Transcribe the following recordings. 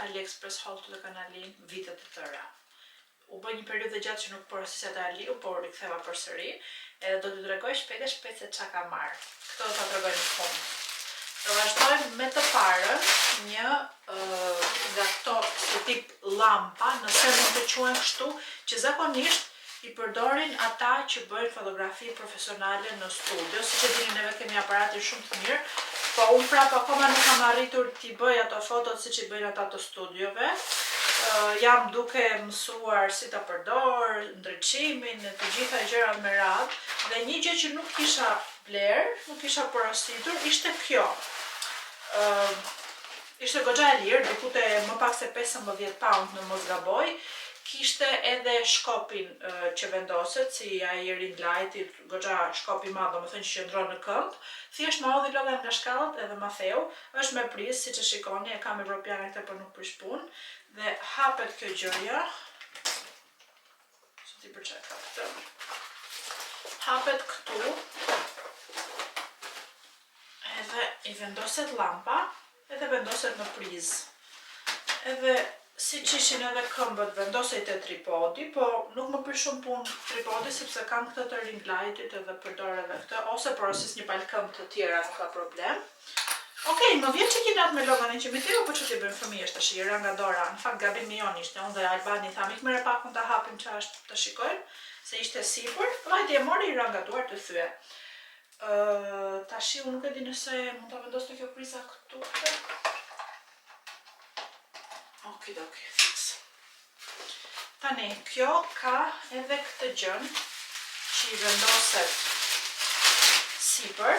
AliExpress Holtu dhe kanalin vitet të tëra. U bë një periudhë gjatë që nuk porosisja të Aliu, por riktheva përsëri, edhe do t'ju tregoj shpejt se çka ka marrë. Këto do ta tregoj në fund. Do vazhdojmë me të parën, një nga këto si tip lampa, nëse mund të quhen kështu, që zakonisht i përdorin ata që bëjnë fotografi profesionale në studio, siç e dini neve kemi aparatin shumë të mirë, po unë prapë akoma nuk kam arritur t'i bëj ato fotot siç i bëjnë ata të studiove. Jam duke mësuar si ta përdor, ndriçimin, të gjitha gjërat me radhë, dhe një gjë që nuk kisha bler, nuk kisha porositur, ishte kjo. Ishte goxha e lirë, dikute më pak se 15 pound në mos gaboj. Kishte edhe shkopin që vendoset, si ai ring lighti, goxha shkopi madh, domethënë që qëndron në këmbë. Thjesht ma hodhi loga nga shkallët edhe ma theu, është me pris, siç e shikoni, e kam evropiane këtë për nuk prish punë, dhe hapet kjo gjëja. Së ti për çfarë ka këtë. Hapet këtu. Edhe i vendoset lampa, edhe vendoset në prizë. Edhe siç ishin edhe këmbët vendosej te tripodi, po nuk më prish shumë punë tripodi sepse kam këtë të ring lightit edhe përdor edhe këtë, ose porosis një palë këmbë të tjera, nuk ka problem. Okej, më vjen që kinat me loganin që mi teo, po që t'i bëjmë fëmijës të shira nga dora. Në fakt gabimi jon ishte, unë dhe Albani tham, ik mere pak unë ta hapim që ashtë të shikojmë, se ishte sipër, vajti e mori i ra nga duar të thye. Tashi unë nuk e di nëse mund ta vendos të kjo priza këtu. Okidoki, fix. Tani, kjo ka edhe këtë gjën që i vendoset sipër.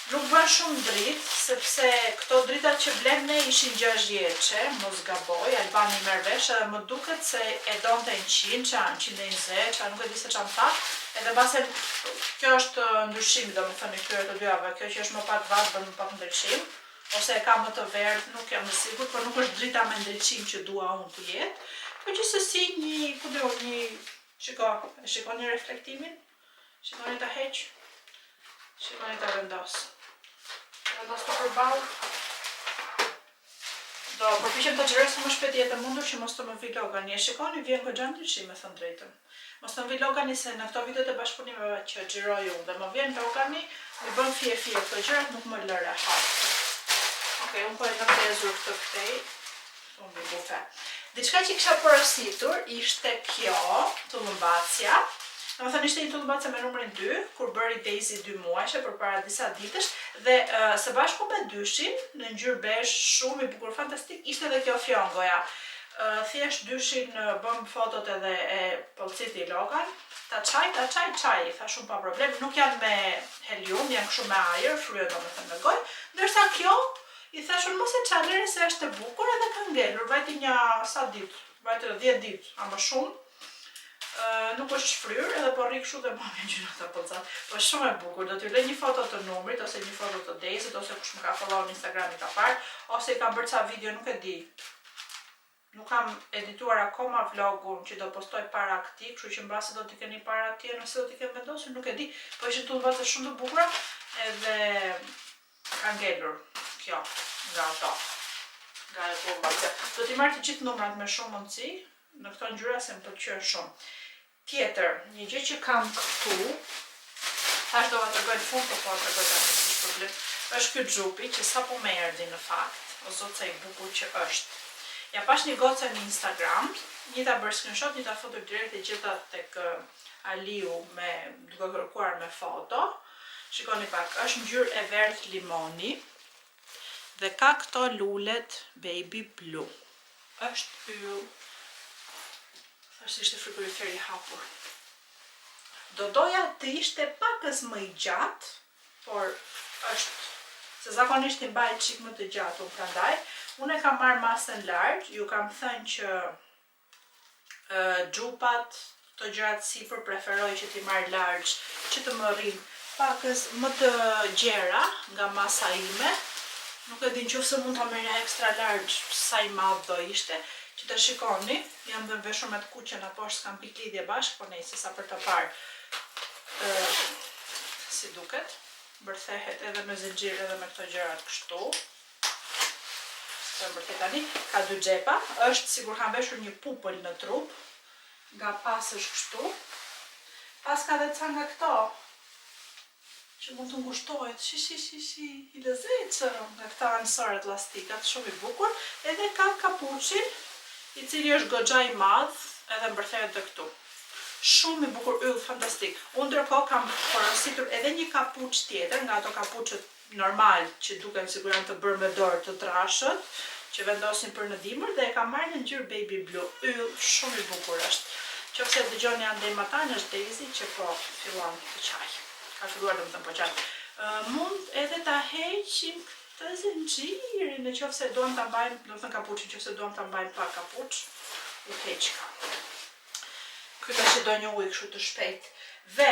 Nuk bën shumë dritë, sepse këto dritat që blem ne ishin 6 vjeçe, mos gaboj, Albani merr vesh, edhe më duket se e donte 100, 120, nuk e di se çam tha, edhe mbase kjo është ndryshimi, domethënë i këtyre të dyave, kjo që është më pak vatë bën më pak ndryshim, ose e ka më të verdhë, nuk jam e sigurt, por nuk është drita me ndryshim që dua unë të jetë. Po gjithsesi një, ku do, një, shikoni reflektimin? Shikoni ta heq? Shikoni ta vendos. Vendos të përballë. Do përpiqem të xhirosim më shpejt jetë mundur që mos të më vi logani. E shikoni, vjen goxha ndryshim, me thënë drejtën. Mos të më vi logani se në këto vitet e bashkëpunimeve që xhiroj unë dhe më vjen logani, më bën fije këto gjërat, nuk më lë rehat. Okej, unë po e kam ndezur këtë këtej. Unë vi bufe. Diçka që kisha porositur ishte kjo, tullumbacja. Domethënë ishte një tullumbace me numrin 2, kur bëri Daisy 2 muajshe përpara disa ditësh, dhe së bashku me dyshin, në ngjyrë bezh, shumë i bukur, fantastik, ishte edhe kjo fjongoja. Thjesht dyshin bëm fotot edhe e pollciti logan, ta çaj, tha shumë pa problem, nuk janë me helium, janë kështu me ajër, frye domethënë me gojë, ndërsa kjo i thashun mos e çalëre se është e bukur edhe ka ngelur, vajti një sa ditë, vajti 10 ditë, a më shumë. Nuk është shfryrë, edhe po rri kështu dhe më vjen gjëra të pollcat. Po shumë e bukur, do t'ju lë një foto të numrit, ose një foto të Daisyt, ose kush më ka follow në Instagram i ka parë, ose i kam bërë ca video, nuk e di. Nuk kam edituar akoma vlogun që do postoj para këtij, kështu që mbasi do t'i keni para atje, nëse do t'i kem vendosur, nuk e di. Po ishin tullumbace shumë të bukura, edhe ka ngelur kjo nga ato. Nga e tullumbace. Do t'i marr të gjithë numrat me shumë mundësi, në këto ngjyra se më pëlqen shumë. Tjetër, një gjë që kam këtu, tash do ta tregoj në fund, po tregoj tani si problem, është ky xhupi që sapo më erdhi në fakt, o zot sa i bukur që është. Ja pash një gocë në Instagram, një ta bërë screenshot, një ta foto direkt e gjeta tek Aliu me duke kërkuar me foto. Shikoni pak, është ngjyrë e verdhë limoni dhe ka këto lulet baby blue. Është yll. Thashtë ishte frigoriferi i hapur. Do doja të ishte pakës më i gjatë, por është, se zakonisht i mbaj çik më të gjatë, unë prandaj. Unë e kam marrë masën larg, ju kam thënë që xhupat, këto gjërat sipër preferoj që t'i marr larg, që të më rrin pakës më të gjera nga masa ime. Nuk e di nëse mund ta merrja ekstra larg, sa i madh do ishte. Që të shikoni, jam dhe veshur me të kuqen apo s'kam pikë lidhje bashkë, po nejse sa për të parë si duket, bërthehet edhe me zinxhir edhe me këto gjërat kështu. tani, ka 2 xhepa, është sigur kam veshur një pupël në trup, nga pas është kështu. Pas ka dhe ca nga këto, që mund të ngushtohet, i lezetshëm, nga këta anësarët elastikat, shumë i bukur, edhe ka kapuçin, i cili është goxha i madh, edhe mbërthehet dhe këtu. Shumë i bukur yll, fantastik. Unë ndërkohë kam porositur edhe një kapuç tjetër, nga ato kapuçët normal, që duken sigurisht të bërë me dorë të trashët, që vendosin për në dimër, dhe e kam marrë në ngjyrë baby blue. Yll, shumë i bukur është. Qofse dëgjoni andej matan, është Daisy që po fillon të qaj. Ka filluar domethënë po qaj. Mund edhe ta heqim këtë zinxhirin, nëse duam ta mbajmë, domethënë kapuçin, nëse duam ta mbajmë pa kapuç, u heq ka. Këta që do një ujë kështu të shpejt. Dhe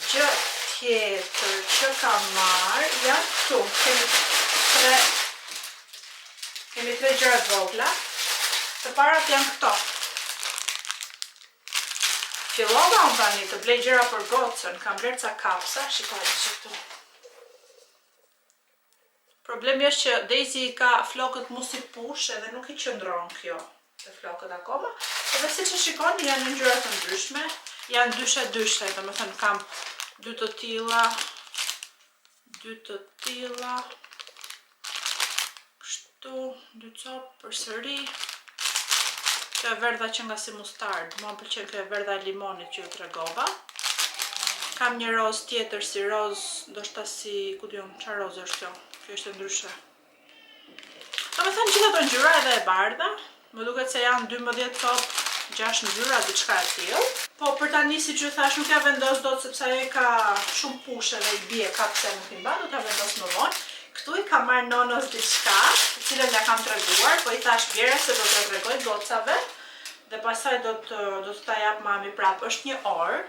gjë tjetër që kam marrë janë këtu. Kemi 3 gjëra të vogla. Të parat janë këto. Fillova unë tani të blej gjëra për gocën, kam blerë ca kapsa, shikojnë që këtu. Problemi është që Daisy ka flokët musipush edhe nuk i qëndron kjo të flokët akoma, edhe si që shikoni janë në ngjyra të ndryshme, janë dyshe, domethënë kam 2 të tilla, kështu, 2 copë përsëri. Kjo e verdha që nga si mustard, mua më pëlqen kjo e verdha e limonit që ju tregova. Kam një roz tjetër si roz, ndoshta si, ku diun, çfarë roz është kjo? Kjo është ndryshe. Domethënë gjithë ato ngjyra edhe e bardha, më duket se janë 12 copë, 6 ngjyra, diçka e tillë. Po për tani siç ju thash, nuk ja vendos dot sepse ajo ka shumë pushë dhe i bie ka pse nuk i mba, do ta vendos më vonë. Këtu i kam marrë nonos diçka, të cilën ja kam treguar, po i thash bjera se do t'ja tregoj gocave dhe pastaj do të ta jap mami prapë. Është një orë.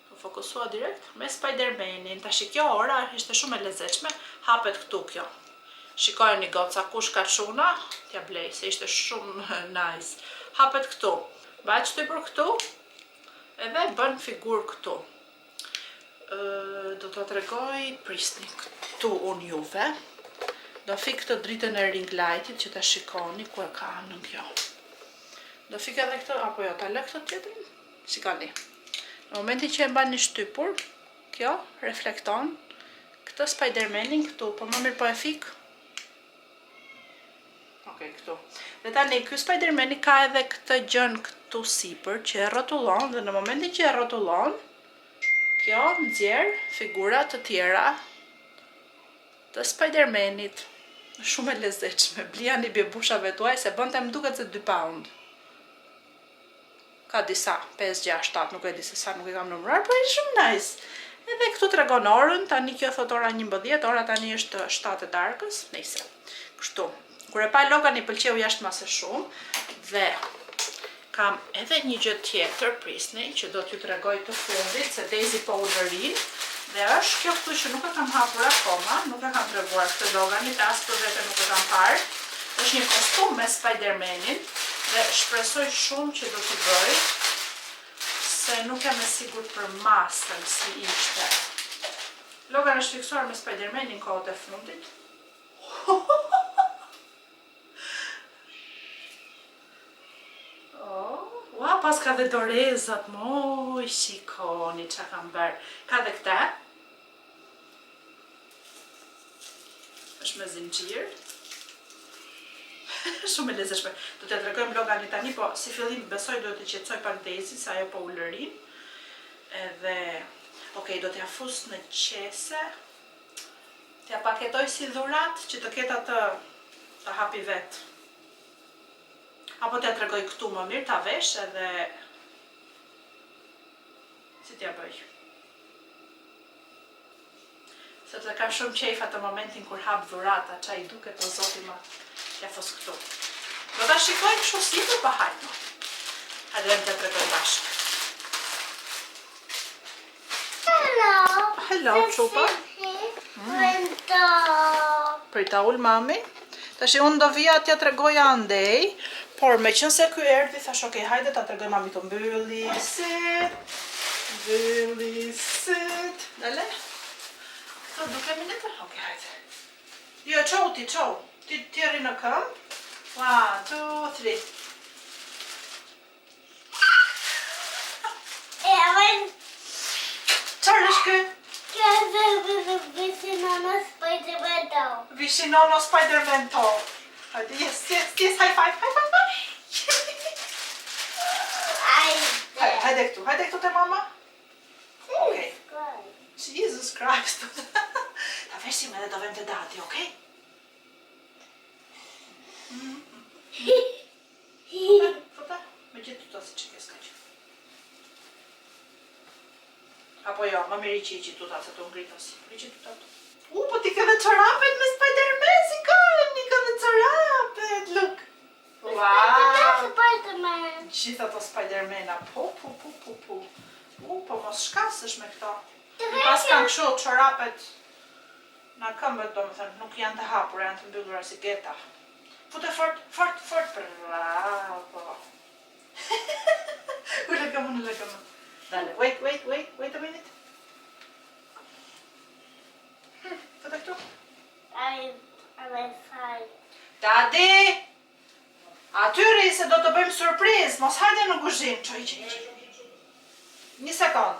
Po fokusua direkt me Spider-Manin. Tash kjo ora ishte shumë e lezetshme, hapet këtu kjo. Shikojeni goca, kush ka çuna, t'ja blej, se ishte shumë nice. Hapet këtu, baq ty për këtu, edhe bën figurë këtu. Do t'o tregoj prisni këtu unë juve. Do fik këtë dritën e ring lightit që ta shikoni ku e ka në kjo. Do fik edhe këtë, apo jo, ta lë këtë tjetrin? Shikoni. Në momentin që e mban një shtypur, kjo reflekton këtë Spider-Manin këtu, po më mirë po e fik. Këtu. Dhe tani, ky Spider-Mani ka edhe këtë gjën këtu sipër që e rrotullon dhe në momentin që e rrotullon, kjo nxjerr figura të tjera të Spider-Manit. Shumë e lezetshme. Bliani bjebushave tuaj se bënte më duket se 2 pound. Ka disa 5, 6, 7, nuk e di se sa, nuk e kam numëruar, po është shumë nice. Edhe këtu tregon orën, tani kjo thot ora 11, ora tani është 7 e darkës, nice. Kështu. Kur e pa Logan i pëlqeu jashtëmase shumë dhe kam edhe një gjë tjetër prisni që do t'ju tregoj të fundit se Daisy po u lërin dhe është kjo këtu që nuk e kam hapur akoma, nuk e kam treguar këtë Loganit, as për vete nuk e kam parë. Është një kostum me Spider-Manin dhe shpresoj shumë që do t'i bëj se nuk jam e sigurt për masën si ishte. Logan është fiksuar me Spider-Manin kohët e fundit. Ua, pas ka dhe dorezat, moj, shikoni që kam bërë. Ka dhe këta. është me zinxhir. Shumë e lezetshme. Do t'ja tregojmë Loganit tani, po si fillim besoj do t'i qetësoj pak Daisy, se ajo po u lërin. Edhe, okej, do t'ja fus në qese. T'ja paketoj si dhurat, që të ketë atë ta hapi vetë. Apo t'ja tregoj këtu më mirë, ta vesh edhe... Si t'ja bëj? Sepse kam shumë qejf atë momentin kur hap dhurata, qa i duket o zoti ma t'ja fos këtu. Do ta shikojnë kështu sipër, pa hajtë. Hajde t'ja tregoj bashkë. Hello, Chupa. Prita ul mami. Tash unë do vija t'ja tregoja andej, por me qënë se ky erdhi, thash okej, hajde ta tregoj mami të mbylli sit. Dale? Këto duke minetër? Okej, hajde. Jo, qou ti, qou. tjeri në këmbë. 1, 2, 3. Çfarë është kë? Vicinono Spider-Man to. Hajde, yes, high five. Hajde këtu te mama. Okej. Jesus Christ. Ta veshim edhe do vem të dati, okej? Fëta, me gjithë të si që keska që. Apo jo, më mirë i që tuta se të ngritas. Riqi tuta të. Po ti ka dhe çorapet me Spider-Man, si kanë ka dhe çorapet, look. Wow! Gjitha të Spider-Man-a, po. Po mos shkasësh me këto. Pas kanë kështu çorapet në këmbët, do më thënë, nuk janë të hapur, janë të mbyllura si geta. Fute fort, bravo. Ule këmën. Dale, wait a minute. Fute këtu. Dadi! Atyri se do të bëjmë surpriz, mos hajde në kuzhinë, qoj. 1 sekund.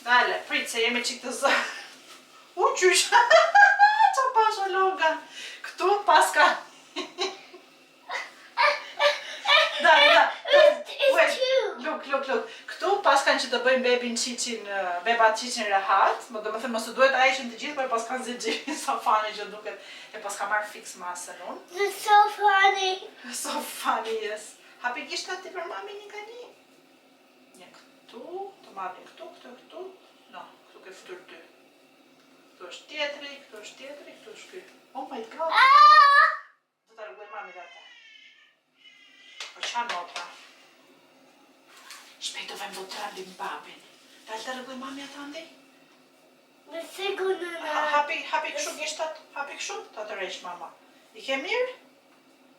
Dale, prit se jemi qik të zë. Qysh, qa pasha loga. Këtu paska. Dale, look. Këtu paskan që të bëjmë bebat qicin rehat, më do më thëmë mësë duhet a ishin të gjithë, për paskan zëgjiri, so funny që duket, e paska marrë fix masën unë. It's so funny. So funny, yes. Hapi gishta ti për mami një ka një. Një këtu, të mami këtu. No, këtu ke fëtur 2. Këtu është tjetëri, këtu është ky. Oh my god. Do të rëguaj mami dhe ata. Po qa nota? Shpejt do vem do të rëmbim babin. Dalë të rëguaj mami ata ndi? Me sigurë në. Hapi këshu gishtat, hapi këshu, ta të rejsh mama. I ke mirë?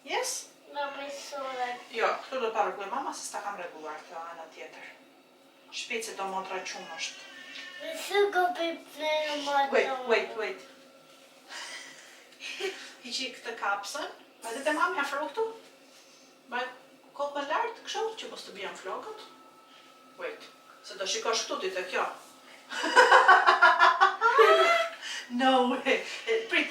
Yes? No, me sore. Jo, këtu do të rëguaj mama se s'ta kam reguar të ana tjetër. Shpejt se do motra qumë është. Me sigurë për në motor. Wait. Hiqi këtë kapsën. Vajte të mami afro këtu. Bajt kokën lartë kështu që mos të bijan flokët. Wait, se do shikosh këtu ti të kjo. No way. Prit.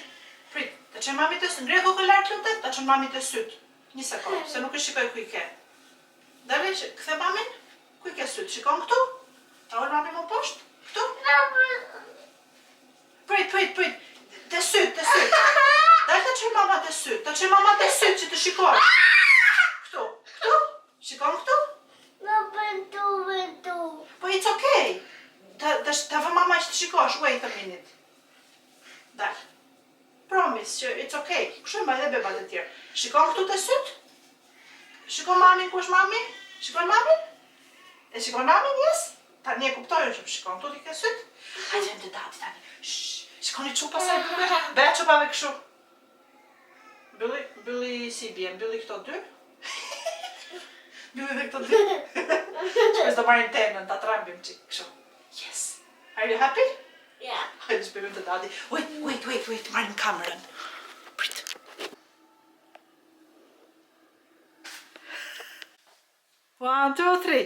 Të qenë mami të sytë. Ngre kokën lartë lutet, të qenë mami të sytë. 1 sekund, se nuk e shikoj ku i ke. Dale, këthe mamin, ku i ke sytë. Shikon këtu? Ta ol mami më poshtë? Këtu? Prit. Të sytë. Dale të qenë mama të sytë. Që të shikoj. Këtu. Shikon këtu? No, ventu. Po it's okay. Ta vë mama që të shikosh. Wait a minute. Dale. Promise që it's okay. Kështu e mbaj dhe bebat e tjerë. Shikon këtu të sytë? Shikon mamin, ku është mami? Shikon mamin? E shikon mamin, yes? Tani e kuptojnë që shikon këtu t'i ke sytë? Hajde të dati tani. Shikoni qupa sa e buke? Bëja qupave kështu. Bylli si bje, mbylli këto 2? Mbylli dhe këto 2? Shpes do marim tenën, ta trambim qik kështu. Yes. Are you happy? Yeah. Hajde shpevim të dati. Wait, marim kamerën. Prit. One, two, three.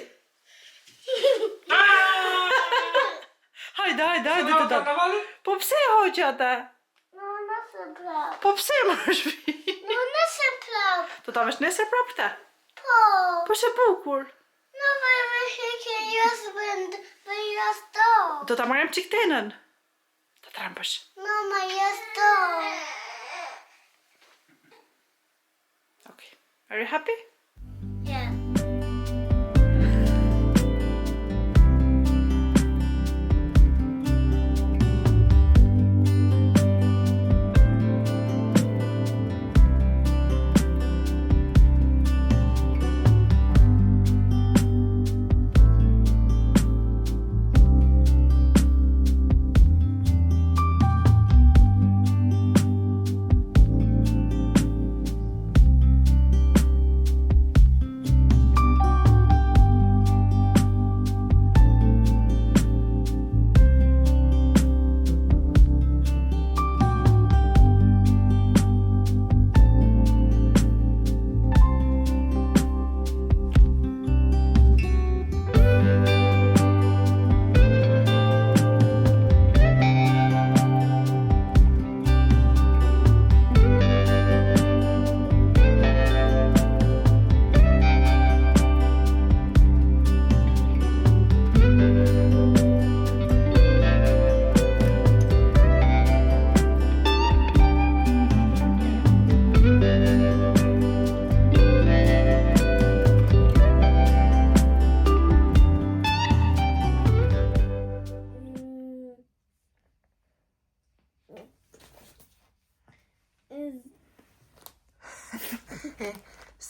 Hajde të dati. Po pse hoqë ata? No, nëse prap. Po pse më shpi? No, nëse prap. Do ta vesh nesër prap këta? Po. Po se bukur. No, me shike jas vend, me jas do. Do ta marrim qik tenën. Ta trampësh. No, me jas do. Okay. Are you happy? Yeah.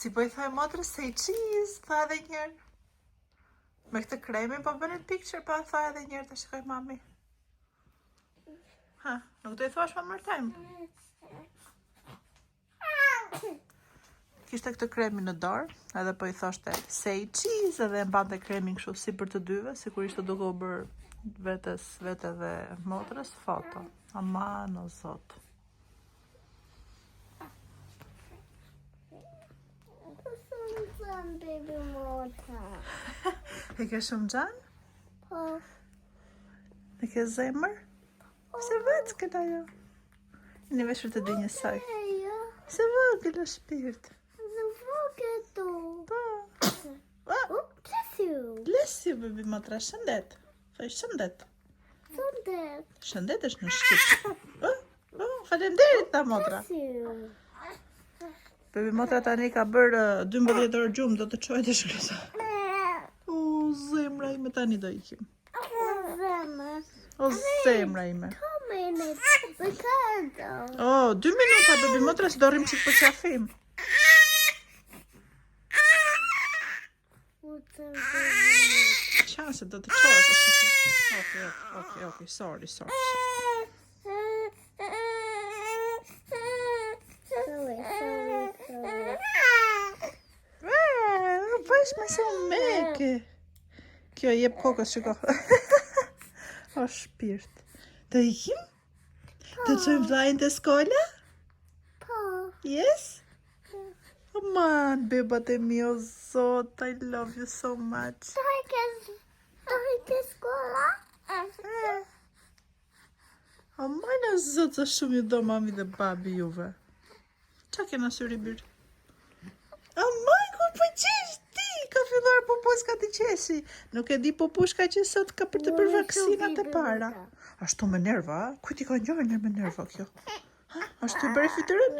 Si po I thoj motrës, say cheese, tha edhe njerë. Me këtë kremin po bënin picture, pa tha edhe njerë të shikoj mami. Ha, nuk do I thuash më mërtajmë. Kishte këtë kremin në dorë, edhe po I thoshte say cheese, edhe e mbante kremin kështu si për të dyve, sikur ishte duke u bërë vete dhe motrës foto. Aman o zot. Baby motor. E ke shumë gjanë? Po. E ke zemër? Se vetë këtë ajo. Një veshur të dy një saj. Ejo. Se vogël o shpirt. The vogël tu. Po. Bless you. Bless you, baby motra, shëndet. Thoj shëndet. Sundet. Shëndet është në shqip. Faleminderit ta motra. Bless you. Baby motra tani ka bërë 12 orë gjumë, do të çojë të shkruaj. O zemra ime tani do ikim. Zemër. O zemra ime. Come in it. Ricardo. Oh, 2 minuta baby motra, se do rrim çik për qafim. Qase do të çojë të shikoj. Okay, sorry. Sorry. Bësh me se meke. Kjo jep kokës, shiko. O shpirt. Të ikim? Të çojmë vllajën te skola? Po. Yes? Oh man, bebat e mi, o zot, I love you so much. Do I get skola? O man, o zot, sa shumë ju do mami dhe babi juve. Qa kena syri birë? O man, ku përqesh ti? Ka filluar popushka të qeshi. Nuk e di popushka që sot ka për të bërë vaksinat e para. Ashtu me nerva, a? Kujt I ka ngjarë me nerva kjo? Ha? Ashtu I bëri fytyrën?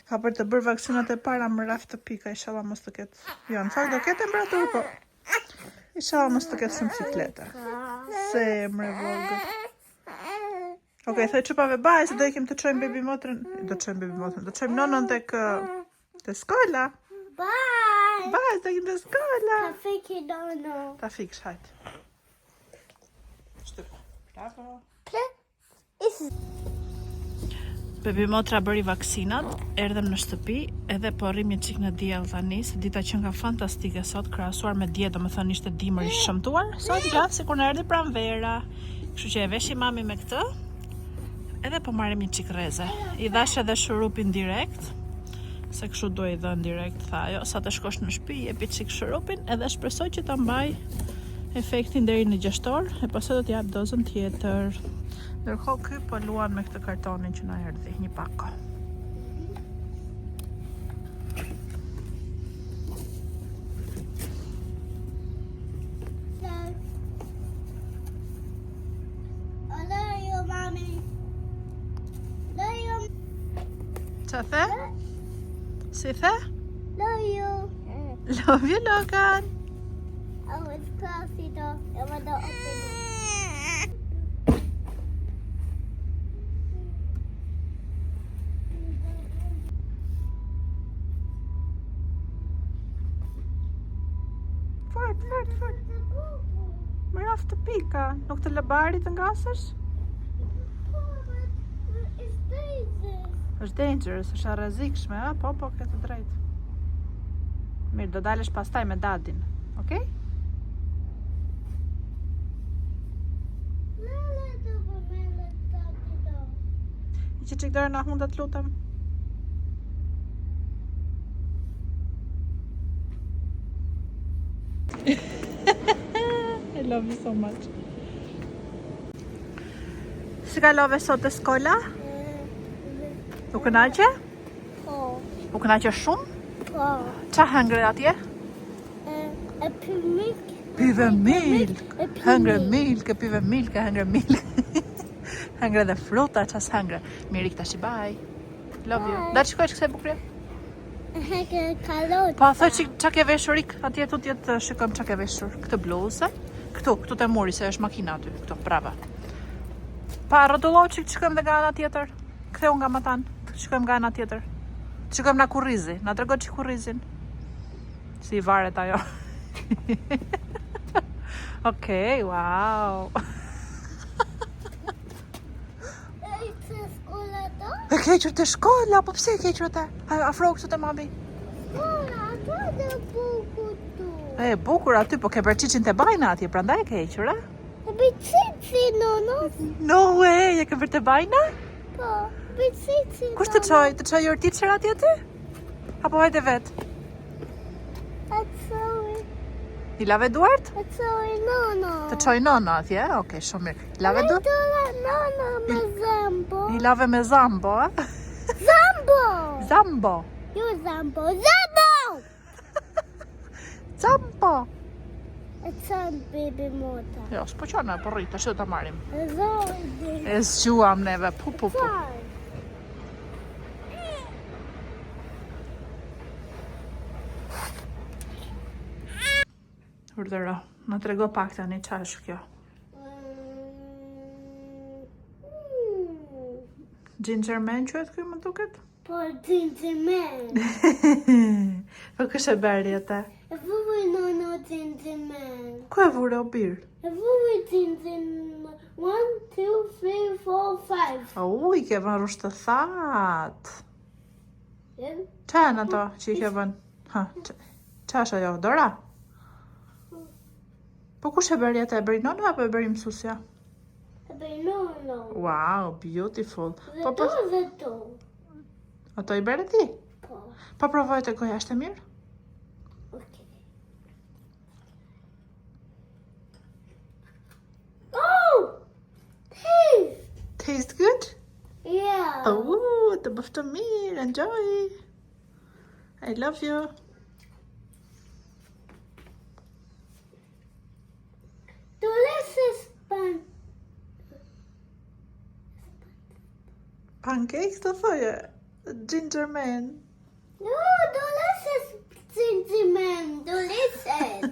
Ka për të bërë vaksinat e para më raft të pika, inshallah mos të ketë. Jo, në fakt do ketë temperaturë, po. Inshallah mos të ketë shumë ciklete. Zemre vogël. Okej, thoj çupave baj, se do ikim të çojmë baby motrën. Do çojmë nonën tek skola. Bye. Baj, do ikim te skola. Taffiki dono. Ta fiksh, hajt. Shtyp. Bravo. Baby motra bëri vaksinat, erdhem në shtëpi, edhe po rrim një çik në diell tani, se dita që nga fantastike sot, krahasuar me dje, domethënë ishte dimër I shëmtuar, sot gjatë sikur na erdhi pranvera. Kështu që e veshim mami me këtë, edhe po marrim një çik rreze. I dhash edhe shurupin direkt, se kështu do I dhën direkt, tha ajo, sa të shkosh në shtëpi, jepi çik shurupin, edhe shpresoj që ta mbaj efektin deri në 6 orë, e pastaj do t'jap dozën tjetër. Ndërkohë ky po luan me këtë kartonin që na erdhi, një pako. Love you, mommy. Love you. Qa the? Si the? Love you. Love you, Logan. I was classy though. It was the opening. Fort. Më raft të pika, nuk të lëbari të ngasësh? It's dangerous. Është dangerous, është e rrezikshme, a? Po, ke të drejtë. Mirë, do dalesh pastaj me dadin, okay? I që qik dërë në hundat lutem. I love you so much. Si kalove sot e skola? U kënaqe? Po. U kënaqe shumë? Po. Qa hëngre atje? E pilmik. Pive milk. Hëngre milk, pive milk, hëngre milk. Hëngre dhe fruta, qas hëngre. Mirik tash I baj. Love you. Da shkoj që këse bukurje? Heke kalot. Pa, thoj qa ke veshur ik, atje tu tjetë shikojmë qa ke veshur. Këtë bluzë, këtu të muri, se është makina aty, këtu, brava. Pa, rëdullo që shikojmë dhe nga ana tjetër. Ktheu nga matan, shikojmë nga ana tjetër. Shikojmë na kurrizi. Na trego çi kurrizin. Si I varet ajo. Okej, wow. E të skola do? E kequr te shkolla, po pse e kequr te? Afro këtu te mami. Skola, ato dhe buku tu. E bukur aty, po ke bërçiçin te bajna atje, prandaj e kequr, a? E bicici, nonos? No way, e ke bërë te bajna? Po, bicici. Kush të çoj? Të çoj your teacher atje aty? Apo hajde vet? Atësoj, I lave duart? nono. Të çoj nona atje, okej, shumë mirë. I lave duart? Nono me zambo. I lave me zambo, a? Zambo! Zambo. Jo zambo, zambo! Zambo. E çan baby mota. Jo, s'po qona, po rrit, tash do ta marrim. E zojdi. E zgjuam neve, pu. Urdhëro, na trego pak tani çfarë është kjo. Ginger man quhet ky, më duket? Po tintimen. Po kush e bëri atë? E vuj nono tintimen. Ku e vure o bir? E vuj tintimen. 1, 2, 3, 4, 5. I ke vënë rusht të thatë. Jem? Qa janë ato që I ke vënë? Ha, qa është ajo, Dora? Po kush e bëri atë? E bëri nona apo e bëri mësusja? E bëj nono. Wow, beautiful. Dhe to dhe to. Ato I bëre ti? Po. Po provoj të goja, është e mirë? Okay. Oh! Taste! Taste good? Yeah. Të bëftë mirë, enjoy. I love you. Delicious pan. Pancakes të thoje? Ginger man. No, delicious tintimen. Delicious.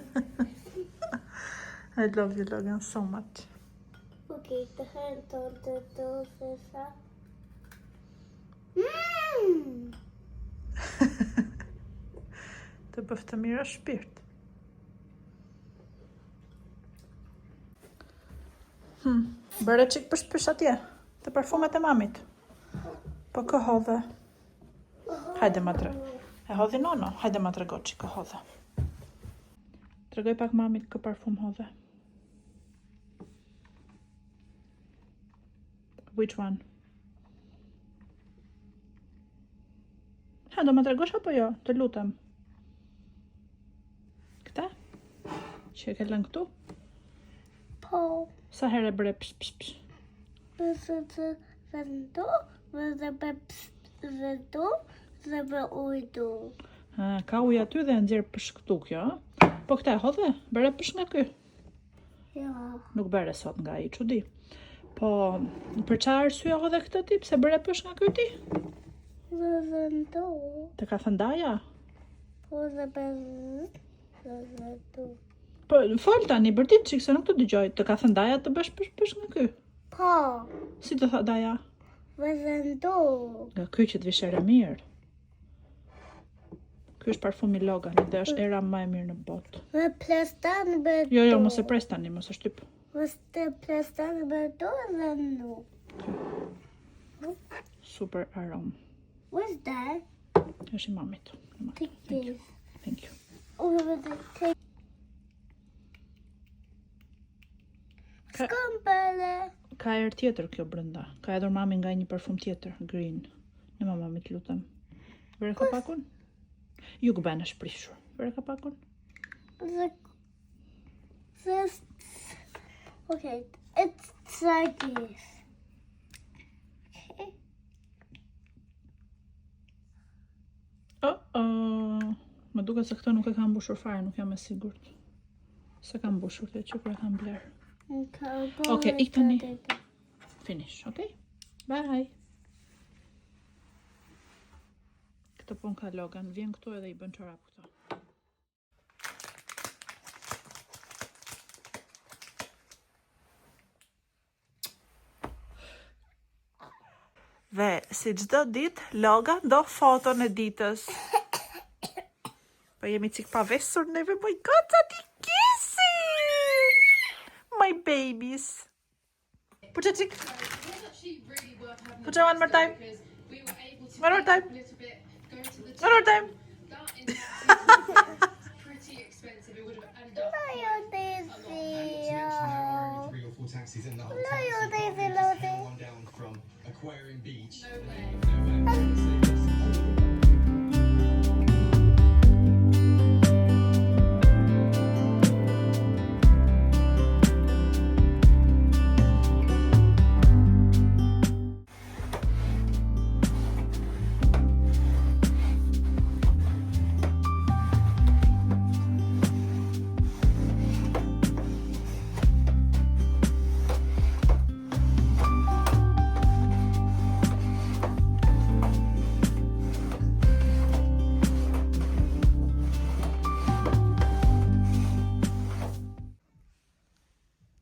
I love you, Logan, so much. Okay, the hand on the dosa. Të bëftë mirë është shpirt. Bëre qik përshpysh atje, të parfumet e mamit. Po kë hodhe. Hajde ma tre. E hodhi nono, hajde ma trego që kë hodhe. Tregoj pak mamit kë parfum hodhe. Which one? Ha, do ma tregosh apo jo? Të lutem. Këta? Që e ke lënë këtu? Po. Sa herë e bëre psh psh psh? Vendo, dhe ujdu. Ka uj aty dhe nxjerr pësh këtu kjo, po këta e hodhe? Bëre pësh nga ky? Ja. Nuk bëre sot nga I, çudi. Po, për çfarë arsye hodhe këtë ti? Pse bëre pësh nga ky ti? Vendo. Të ka thënë Daja? Po dhe vendo. Po, fol tani, bërtit çik se nuk të dëgjoj. Të ka thënë Daja të bësh pësh nga ky? Po. Si të tha Daja? Vendo. Nga ky që të vishere mirë. Ky është parfumi Logan dhe është era më e mirë në botë. Me plestan beto. Jo, mos e pres tani, mos e shtyp. Me plestan beto dhe no. Super aromë. What's that? Është I mamit. Take this. Thank you. Over the take. Skampele. Ka erë tjetër kjo brenda. Ka edhur mami nga një parfum tjetër, green. Në mamit lutem. Vere kapakun? Ju gëben është prishur. Vere kapakun? Okay, it's like this. Okay. Më duket se këto nuk e kam mbushur fare, nuk jam e sigurt. Se kam mbushur këtë që kur e kam bler. Okay, ik tani. Finish, okay? Bye. Këtë pun ka Logan, vjen këtu edhe I bën çorap këto. Dhe Si çdo ditë, Loga do foton e ditës. Po jemi cik pavesur neve, moj goca ti kisin! My babies. Put it cik. Put it one more time. One more time. One more time. Taxis in the whole No, taxi you're park. Daisy, We just Lottie. held one down from Aquarium Beach.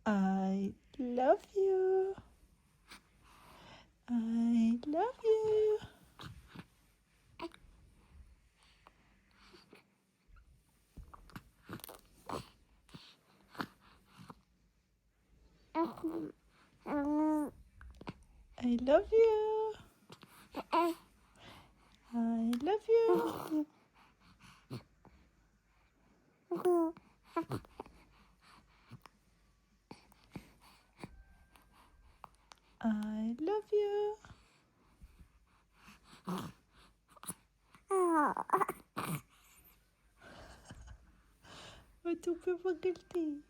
I love you. I love you. I love you. I love you. I love you. Ой, тупый погольти.